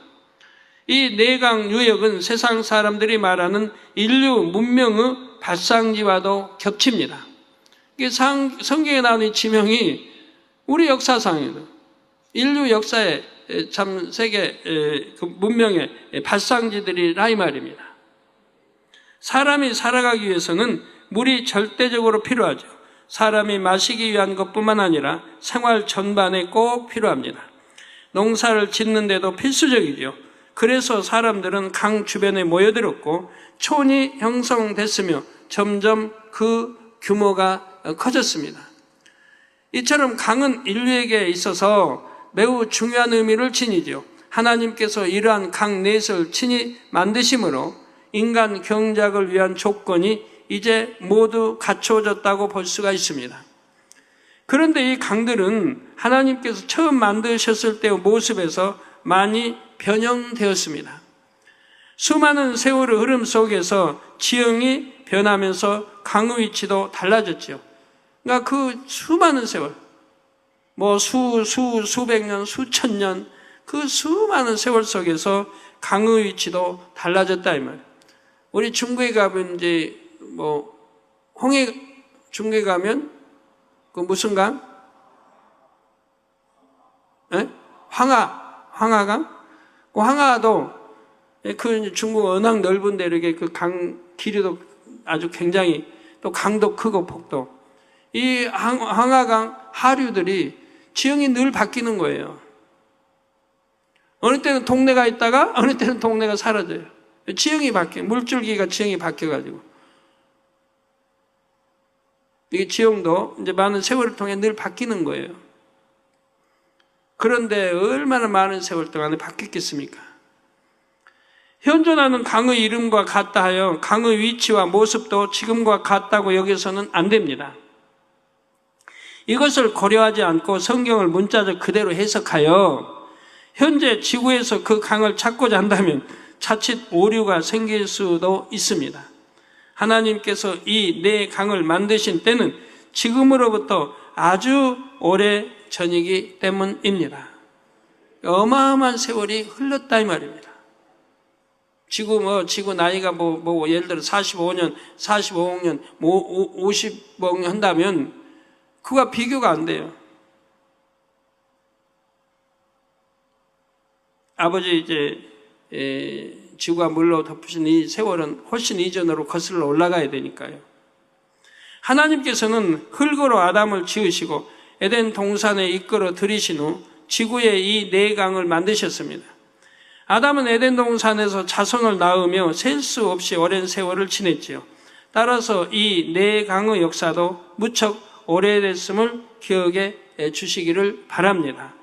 이 4강 유역은 세상 사람들이 말하는 인류 문명의 발상지와도 겹칩니다. 성경에 나오는 이 지명이 우리 역사상에도 인류 역사에 참 세계 문명의 발상지들이라 이 말입니다. 사람이 살아가기 위해서는 물이 절대적으로 필요하죠. 사람이 마시기 위한 것뿐만 아니라 생활 전반에 꼭 필요합니다. 농사를 짓는데도 필수적이죠. 그래서 사람들은 강 주변에 모여들었고 촌이 형성됐으며 점점 그 규모가 커졌습니다. 이처럼 강은 인류에게 있어서 매우 중요한 의미를 지니죠. 하나님께서 이러한 강 넷을 친히 만드심으로 인간 경작을 위한 조건이 이제 모두 갖춰졌다고 볼 수가 있습니다. 그런데 이 강들은 하나님께서 처음 만드셨을 때의 모습에서 많이 변형되었습니다. 수많은 세월의 흐름 속에서 지형이 변하면서 강의 위치도 달라졌죠. 그러니까 그 수많은 세월, 수백 년, 수천 년, 그 수많은 세월 속에서 강의 위치도 달라졌다 이 말이에요. 우리 중국에 가면 이제 홍해 중국에 가면 그 무슨 강? 황하강? 그 황하도 그 중국 워낙 넓은데 이렇게 그 강 길이도 아주 굉장히 또 강도 크고 폭도 이 황하강 하류들이 지형이 늘 바뀌는 거예요. 어느 때는 동네가 있다가 어느 때는 동네가 사라져요. 지형이 바뀌어요. 물줄기가 지형이 바뀌어가지고 이게 지형도 이제 많은 세월을 통해 늘 바뀌는 거예요. 그런데 얼마나 많은 세월 동안에 바뀌었겠습니까? 현존하는 강의 이름과 같다 하여 강의 위치와 모습도 지금과 같다고 여기서는 안 됩니다. 이것을 고려하지 않고 성경을 문자적 그대로 해석하여 현재 지구에서 그 강을 찾고자 한다면 자칫 오류가 생길 수도 있습니다. 하나님께서 이 네 강을 만드신 때는 지금으로부터 아주 오래 전이기 때문입니다. 어마어마한 세월이 흘렀다 이 말입니다. 지구 나이가 예를 들어 45년, 45억 년, 50억 년 한다면 그가 비교가 안 돼요. 아버지 지구가 물로 덮으신 이 세월은 훨씬 이전으로 거슬러 올라가야 되니까요. 하나님께서는 흙으로 아담을 지으시고 에덴 동산에 이끌어 들이신 후 지구에 이 네 강을 만드셨습니다. 아담은 에덴 동산에서 자손을 낳으며 셀 수 없이 오랜 세월을 지냈지요. 따라서 이 네 강의 역사도 무척 오래됐음을 기억해 주시기를 바랍니다.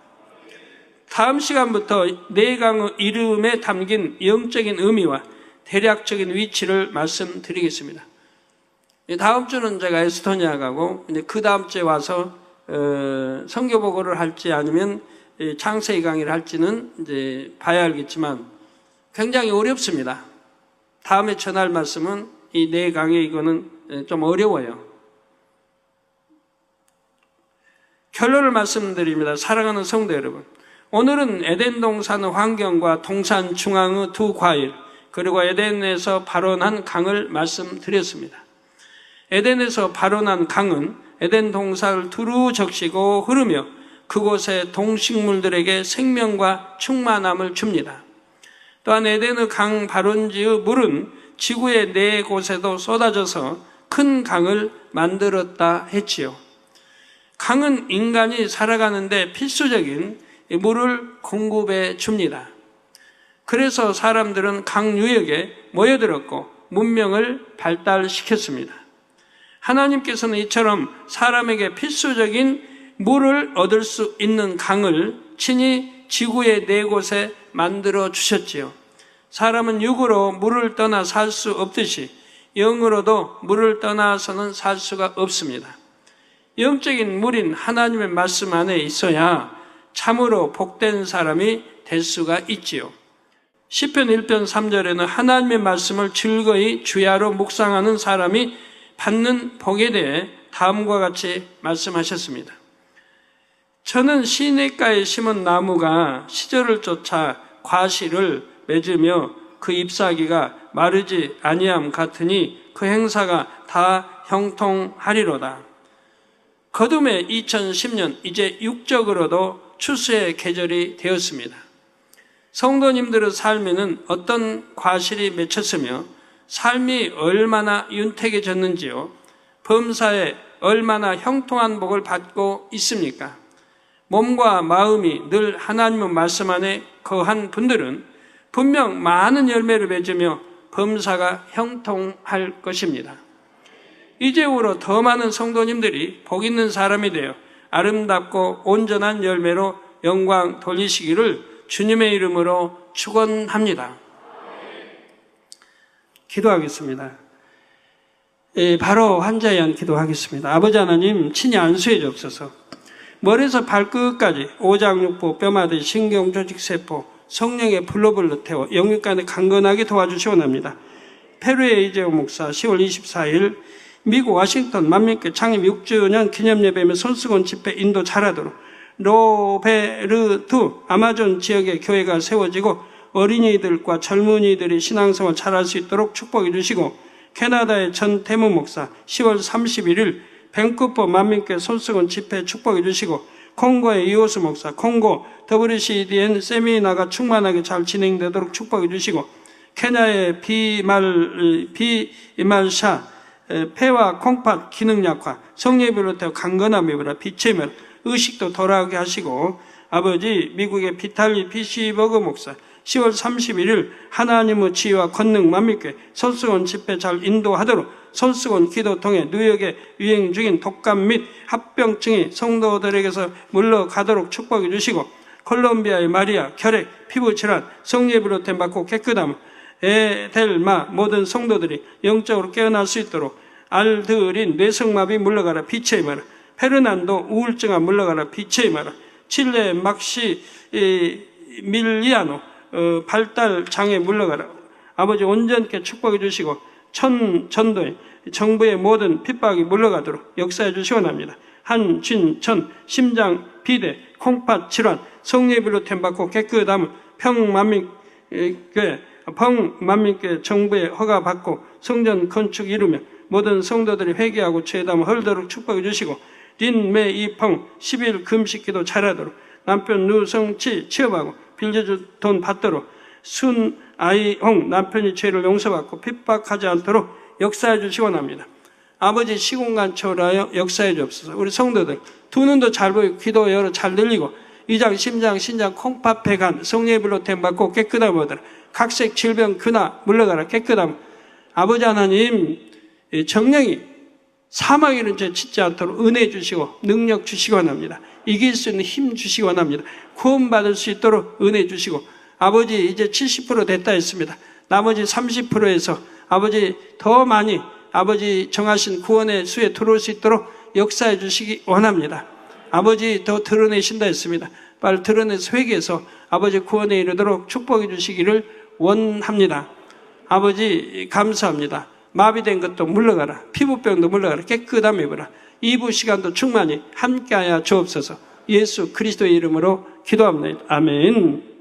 다음 시간부터 네 강의 이름에 담긴 영적인 의미와 대략적인 위치를 말씀드리겠습니다. 다음 주는 제가 에스토니아 가고 그 다음 주에 와서 선교보고를 할지 아니면 창세기 강의를 할지는 이제 봐야 알겠지만 굉장히 어렵습니다. 다음에 전할 말씀은 이 네 강의 이거는 좀 어려워요. 결론을 말씀드립니다. 사랑하는 성도 여러분, 오늘은 에덴 동산의 환경과 동산 중앙의 두 과일 그리고 에덴에서 발원한 강을 말씀드렸습니다. 에덴에서 발원한 강은 에덴 동산을 두루 적시고 흐르며 그곳의 동식물들에게 생명과 충만함을 줍니다. 또한 에덴의 강 발원지의 물은 지구의 네 곳에도 쏟아져서 큰 강을 만들었다 했지요. 강은 인간이 살아가는데 필수적인 물을 공급해 줍니다. 그래서 사람들은 강 유역에 모여들었고 문명을 발달시켰습니다. 하나님께서는 이처럼 사람에게 필수적인 물을 얻을 수 있는 강을 친히 지구의 네 곳에 만들어 주셨지요. 사람은 육으로 물을 떠나 살 수 없듯이 영으로도 물을 떠나서는 살 수가 없습니다. 영적인 물인 하나님의 말씀 안에 있어야 참으로 복된 사람이 될 수가 있지요. 시편 1편 3절에는 하나님의 말씀을 즐거이 주야로 묵상하는 사람이 받는 복에 대해 다음과 같이 말씀하셨습니다. 저는 시냇가에 심은 나무가 시절을 쫓아 과실을 맺으며 그 잎사귀가 마르지 아니함 같으니 그 행사가 다 형통하리로다. 거둠의 2010년 이제 육적으로도 추수의 계절이 되었습니다. 성도님들의 삶에는 어떤 과실이 맺혔으며 삶이 얼마나 윤택해졌는지요. 범사에 얼마나 형통한 복을 받고 있습니까? 몸과 마음이 늘 하나님의 말씀 안에 거한 분들은 분명 많은 열매를 맺으며 범사가 형통할 것입니다. 이제후로 더 많은 성도님들이 복 있는 사람이 되어 아름답고 온전한 열매로 영광 돌리시기를 주님의 이름으로 축원합니다. 기도하겠습니다. 바로 환자에 의한 기도하겠습니다. 아버지 하나님, 친히 안수해 주옵소서. 머리에서 발끝까지 오장육부, 뼈마디, 신경, 조직, 세포, 성령의 불로 태워 영육간에 강건하게 도와주시옵나이다. 페루의 이재호 목사 10월 24일 미국 워싱턴 만민교회 창립 6주년 기념예배며 손수건 집회 인도 잘하도록 로베르트 아마존 지역의 교회가 세워지고 어린이들과 젊은이들이 신앙생활 잘할 수 있도록 축복해 주시고, 캐나다의 전태무 목사 10월 31일 밴쿠버 만민교회 손수건 집회 축복해 주시고, 콩고의 이호수 목사 콩고 WCDN 세미나가 충만하게 잘 진행되도록 축복해 주시고, 케냐의 비말샤 폐와 콩팥 기능 약화, 성령의 비롯해 강건함 입으라 빛의 멸, 의식도 돌아오게 하시고, 아버지 미국의 비탈리 피시버그 목사 10월 31일 하나님의 지혜와 권능 만민교회 손수건 집회 잘 인도하도록 손수건 기도 통해 뉴욕에 유행 중인 독감 및 합병증이 성도들에게서 물러가도록 축복해 주시고, 콜롬비아의 마리아 혈액 피부 질환 성령의 비롯해 받고 깨끗함 에델마 모든 성도들이 영적으로 깨어날 수 있도록, 알드린 뇌성마비 물러가라 빛의 마라, 페르난도 우울증아 물러가라 빛의 마라, 칠레 막시 밀리아노 발달 장애 물러가라. 아버지 온전케 축복해 주시고, 전도에 정부의 모든 핍박이 물러가도록 역사해 주시옵나이다. 한진천 심장 비대 콩팥 질환 성령의 비롯해 받고 깨끗함을 평만민교회 정부의 허가 받고 성전 건축 이루며 모든 성도들이 회개하고 죄담을 헐도록 축복해 주시고, 린메 이펑 10일 금식기도 잘하도록, 남편 누성치 취업하고 빌려줄 돈 받도록, 순아이홍 남편이 죄를 용서받고 핍박하지 않도록 역사해 주시옵나이다. 아버지 시공간 초월하여 역사해 주옵소서. 우리 성도들 두 눈도 잘 보이고 귀도 열어 잘 들리고 위장, 심장, 신장, 콩팥, 폐간 성령의 불로 댐받고 깨끗함 얻으라. 각색 질병 근화 물러가라 깨끗함. 아버지 하나님, 정령이 사망 이런 죄 짓지 않도록 은혜 주시고 능력 주시기 원합니다. 이길 수 있는 힘 주시기 원합니다. 구원받을 수 있도록 은혜 주시고, 아버지 이제 70% 됐다 했습니다. 나머지 30%에서 아버지 더 많이 아버지 정하신 구원의 수에 들어올 수 있도록 역사해 주시기 원합니다. 아버지 더 드러내신다 했습니다. 빨리 드러내서 회개해서 아버지 구원에 이르도록 축복해 주시기를 원합니다. 아버지 감사합니다. 마비된 것도 물러가라. 피부병도 물러가라. 깨끗함 입으라. 2부 시간도 충만히 함께하여 주옵소서. 예수 그리스도의 이름으로 기도합니다. 아멘.